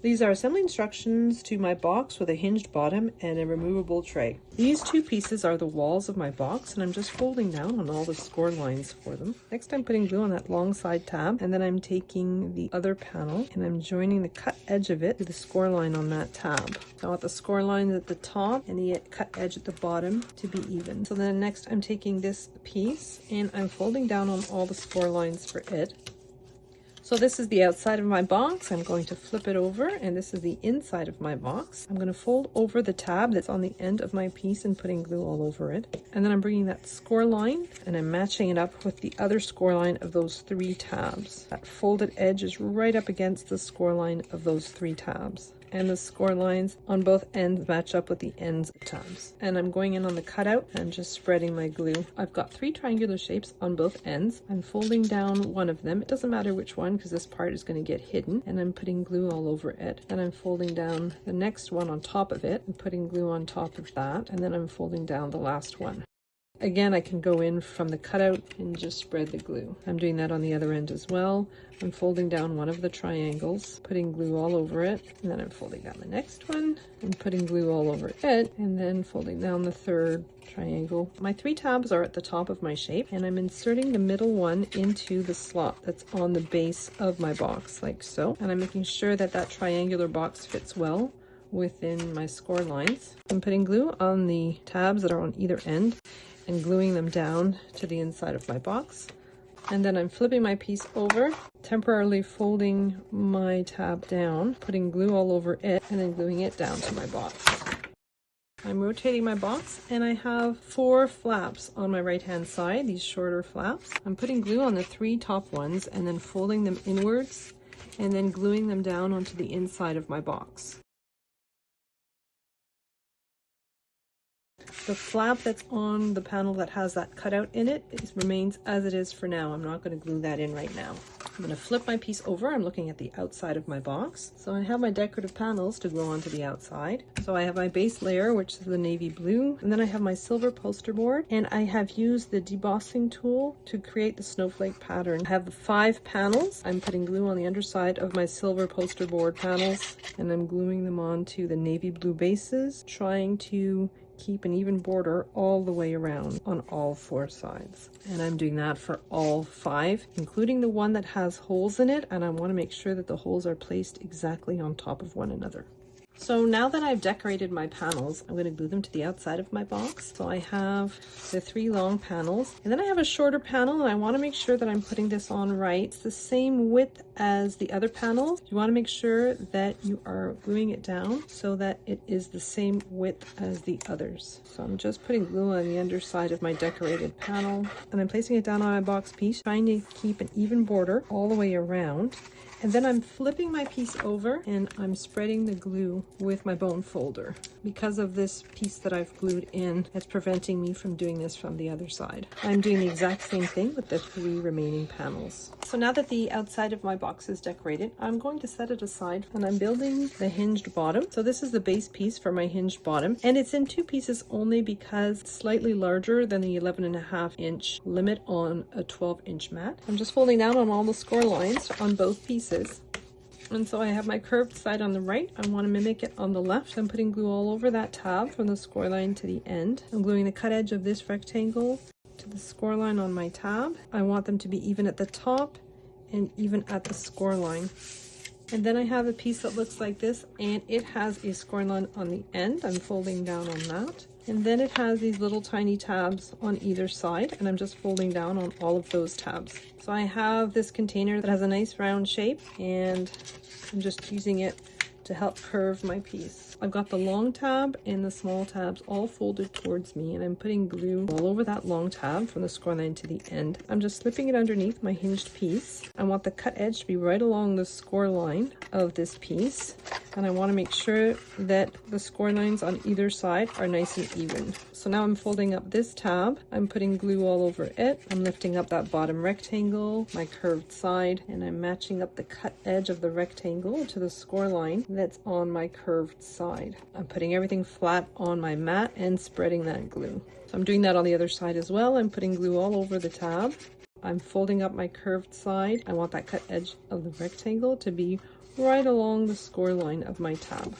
These are assembly instructions to my box with a hinged bottom and a removable tray. These two pieces are the walls of my box, and I'm just folding down on all the score lines for them. Next, I'm putting glue on that long side tab, and then I'm taking the other panel and I'm joining the cut edge of it to the score line on that tab. I want the score lines at the top and the cut edge at the bottom to be even. So then next I'm taking this piece and I'm folding down on all the score lines for it. So this is the outside of my box. I'm going to flip it over, and this is the inside of my box. I'm going to fold over the tab that's on the end of my piece and putting glue all over it. And then I'm bringing that score line and I'm matching it up with the other score line of those 3 tabs. That folded edge is right up against the score line of those 3 tabs. And the score lines on both ends match up with the ends of tabs. And I'm going in on the cutout and just spreading my glue. I've got 3 triangular shapes on both ends. I'm folding down one of them. It doesn't matter which one because this part is going to get hidden, and I'm putting glue all over it. And I'm folding down the next one on top of it and putting glue on top of that, and then I'm folding down the last one. Again, I can go in from the cutout and just spread the glue. I'm doing that on the other end as well. I'm folding down one of the triangles, putting glue all over it, and then I'm folding down the next one and putting glue all over it, and then folding down the third triangle. My 3 tabs are at the top of my shape, and I'm inserting the middle one into the slot that's on the base of my box, like so. And I'm making sure that that triangular box fits well within my score lines. I'm putting glue on the tabs that are on either end and gluing them down to the inside of my box. And then I'm flipping my piece over, temporarily folding my tab down, putting glue all over it, and then gluing it down to my box. I'm rotating my box, and I have 4 flaps on my right hand side, these shorter flaps. I'm putting glue on the 3 top ones and then folding them inwards and then gluing them down onto the inside of my box. The flap that's on the panel that has that cutout in it, remains as it is for now. I'm not going to glue that in right now. I'm going to flip my piece over. I'm looking at the outside of my box. So I have my decorative panels to glue onto the outside. So I have my base layer, which is the navy blue, and then I have my silver poster board, and I have used the debossing tool to create the snowflake pattern. I have 5 panels. I'm putting glue on the underside of my silver poster board panels, and I'm gluing them onto the navy blue bases, trying to keep an even border all the way around on all 4 sides. And I'm doing that for all 5, including the one that has holes in it, and I want to make sure that the holes are placed exactly on top of one another. So now that I've decorated my panels, I'm going to glue them to the outside of my box. So I have the 3 long panels, and then I have a shorter panel, and I want to make sure that I'm putting this on right. It's the same width as the other panel. You want to make sure that you are gluing it down so that it is the same width as the others. So I'm just putting glue on the underside of my decorated panel, and I'm placing it down on my box piece, trying to keep an even border all the way around. And then I'm flipping my piece over and I'm spreading the glue with my bone folder. Because of this piece that I've glued in, it's preventing me from doing this from the other side. I'm doing the exact same thing with the 3 remaining panels. So now that the outside of my box is decorated, I'm going to set it aside, and I'm building the hinged bottom. So this is the base piece for my hinged bottom, and it's in 2 pieces only because it's slightly larger than the 11.5 inch limit on a 12-inch mat. I'm just folding down on all the score lines on both pieces. And so I have my curved side on the right. I want to mimic it on the left. I'm putting glue all over that tab from the score line to the end. I'm gluing the cut edge of this rectangle to the score line on my tab. I want them to be even at the top and even at the score line. And then I have a piece that looks like this, and it has a score line on the end. I'm folding down on that. And then it has these little tiny tabs on either side, and I'm just folding down on all of those tabs. So I have this container that has a nice round shape, and I'm just using it to help curve my piece. I've got the long tab and the small tabs all folded towards me, and I'm putting glue all over that long tab from the score line to the end. I'm just slipping it underneath my hinged piece. I want the cut edge to be right along the score line of this piece, and I want to make sure that the score lines on either side are nice and even. So now I'm folding up this tab. I'm putting glue all over it. I'm lifting up that bottom rectangle, my curved side, and I'm matching up the cut edge of the rectangle to the score line that's on my curved side. I'm putting everything flat on my mat and spreading that glue. So I'm doing that on the other side as well. I'm putting glue all over the tab. I'm folding up my curved side. I want that cut edge of the rectangle to be right along the score line of my tab.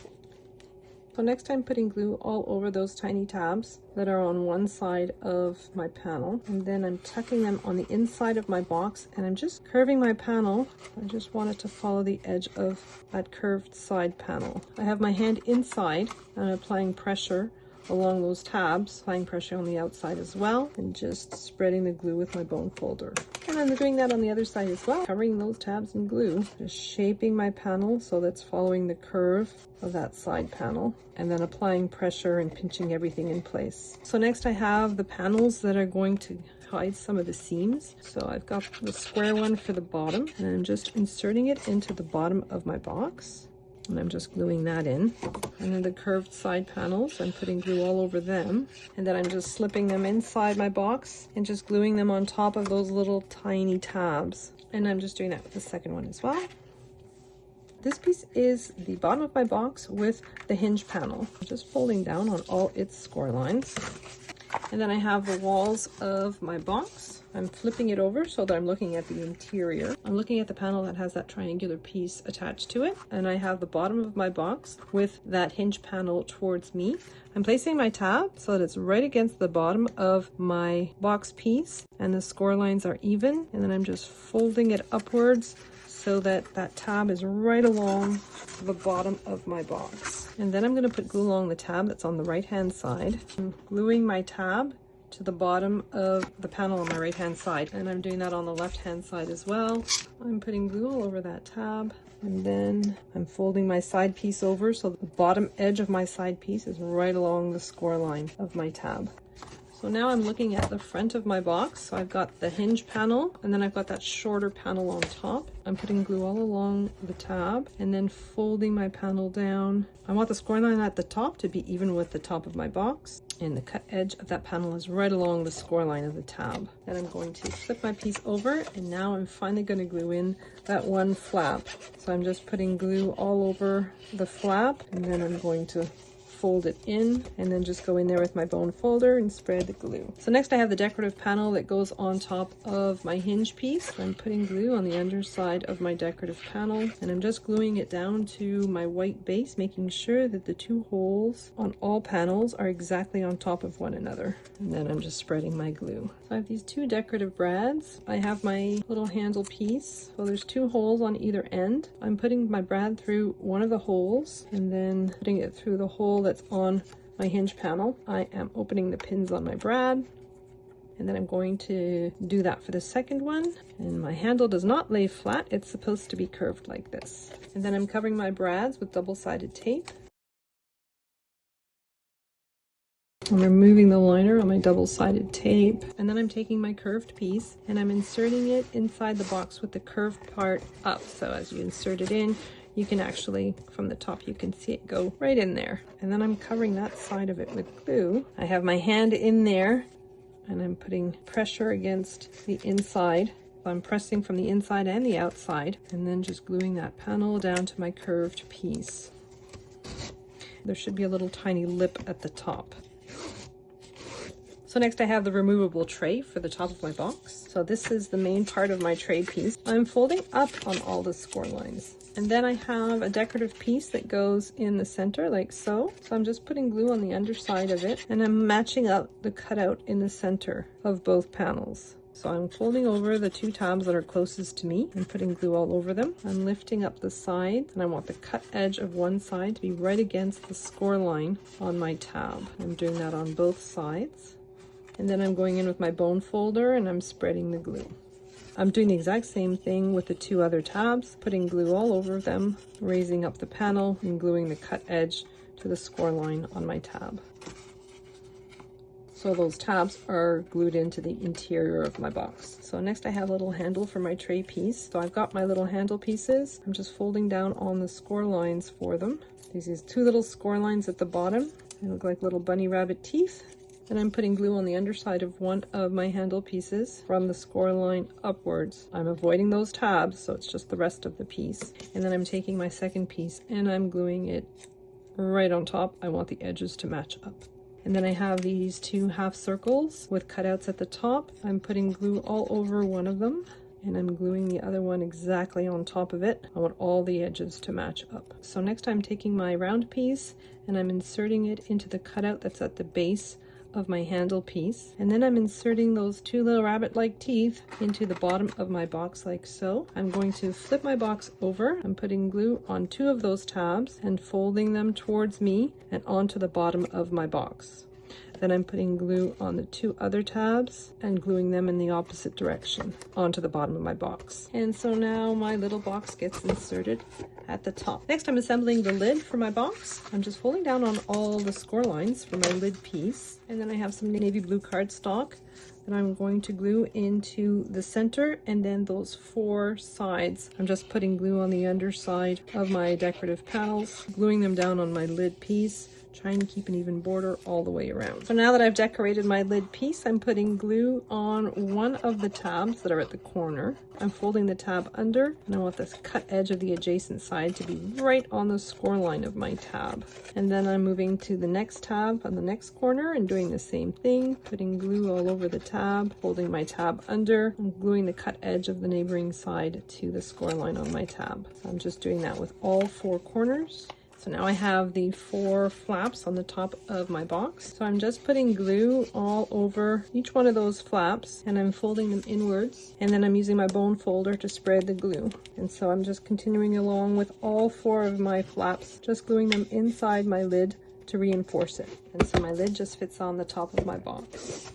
So next I'm putting glue all over those tiny tabs that are on one side of my panel, and then I'm tucking them on the inside of my box, and I'm just curving my panel. I just want it to follow the edge of that curved side panel. I have my hand inside and I'm applying pressure along those tabs, applying pressure on the outside as well, and just spreading the glue with my bone folder. And I'm doing that on the other side as well, covering those tabs in glue, just shaping my panel so that's following the curve of that side panel, and then applying pressure and pinching everything in place. So next I have the panels that are going to hide some of the seams. So I've got the square one for the bottom, and I'm just inserting it into the bottom of my box. And I'm just gluing that in. And then the curved side panels, I'm putting glue all over them. And then I'm just slipping them inside my box and just gluing them on top of those little tiny tabs. And I'm just doing that with the second one as well. This piece is the bottom of my box with the hinge panel. I'm just folding down on all its score lines. And then I have the walls of my box. I'm flipping it over so that I'm looking at the interior. I'm looking at the panel that has that triangular piece attached to it. And I have the bottom of my box with that hinge panel towards me. I'm placing my tab so that it's right against the bottom of my box piece, and the score lines are even. And then I'm just folding it upwards so that that tab is right along the bottom of my box. And then I'm going to put glue along the tab that's on the right hand side. I'm gluing my tab to the bottom of the panel on my right hand side, and I'm doing that on the left hand side as well. I'm putting glue all over that tab, and then I'm folding my side piece over so the bottom edge of my side piece is right along the score line of my tab. So now I'm looking at the front of my box. So I've got the hinge panel, and then I've got that shorter panel on top. I'm putting glue all along the tab and then folding my panel down. I want the score line at the top to be even with the top of my box, and the cut edge of that panel is right along the score line of the tab. Then I'm going to flip my piece over, and now I'm finally going to glue in that one flap. So I'm just putting glue all over the flap, and then I'm going to fold it in and then just go in there with my bone folder and spread the glue. So next I have the decorative panel that goes on top of my hinge piece. I'm putting glue on the underside of my decorative panel, and I'm just gluing it down to my white base, making sure that the two holes on all panels are exactly on top of one another. And then I'm just spreading my glue. So I have these two decorative brads. I have my little handle piece. So there's two holes on either end. I'm putting my brad through one of the holes and then putting it through the hole that's on my hinge panel. I am opening the pins on my brad, and then I'm going to do that for the second one. And my handle does not lay flat, it's supposed to be curved like this. And then I'm covering my brads with double-sided tape. I'm removing the liner on my double-sided tape, and then I'm taking my curved piece and I'm inserting it inside the box with the curved part up. So as you insert it in, you can actually, from the top, you can see it go right in there. And then I'm covering that side of it with glue. I have my hand in there and I'm putting pressure against the inside. So I'm pressing from the inside and the outside, and then just gluing that panel down to my curved piece. There should be a little tiny lip at the top. So next I have the removable tray for the top of my box. So this is the main part of my tray piece. I'm folding up on all the score lines. And then I have a decorative piece that goes in the center like so. So I'm just putting glue on the underside of it, and I'm matching up the cutout in the center of both panels. So I'm folding over the two tabs that are closest to me and putting glue all over them. I'm lifting up the sides, and I want the cut edge of one side to be right against the score line on my tab. I'm doing that on both sides. And then I'm going in with my bone folder and I'm spreading the glue. I'm doing the exact same thing with the two other tabs, putting glue all over them, raising up the panel and gluing the cut edge to the score line on my tab. So those tabs are glued into the interior of my box. So next I have a little handle for my tray piece. So I've got my little handle pieces. I'm just folding down on the score lines for them. These two little score lines at the bottom. They look like little bunny rabbit teeth. And I'm putting glue on the underside of one of my handle pieces from the score line upwards. I'm avoiding those tabs, so it's just the rest of the piece. And then I'm taking my second piece and I'm gluing it right on top. I want the edges to match up. And then I have these two half circles with cutouts at the top. I'm putting glue all over one of them, and I'm gluing the other one exactly on top of it. I want all the edges to match up. So next I'm taking my round piece and I'm inserting it into the cutout that's at the base of my handle piece, and then I'm inserting those two little rabbit-like teeth into the bottom of my box like so. I'm going to flip my box over. I'm putting glue on two of those tabs and folding them towards me and onto the bottom of my box. Then I'm putting glue on the two other tabs and gluing them in the opposite direction onto the bottom of my box. And so now my little box gets inserted at the top. Next, I'm assembling the lid for my box. I'm just folding down on all the score lines for my lid piece. And then I have some navy blue cardstock that I'm going to glue into the center, and then those four sides. I'm just putting glue on the underside of my decorative panels, gluing them down on my lid piece, trying to keep an even border all the way around. So now that I've decorated my lid piece, I'm putting glue on one of the tabs that are at the corner. I'm folding the tab under, and I want this cut edge of the adjacent side to be right on the score line of my tab. And then I'm moving to the next tab on the next corner and doing the same thing, putting glue all over the tab, folding my tab under, and gluing the cut edge of the neighboring side to the score line on my tab. So I'm just doing that with all four corners. So now I have the four flaps on the top of my box. So I'm just putting glue all over each one of those flaps, and I'm folding them inwards, and then I'm using my bone folder to spread the glue. And so I'm just continuing along with all four of my flaps, just gluing them inside my lid to reinforce it. And so my lid just fits on the top of my box.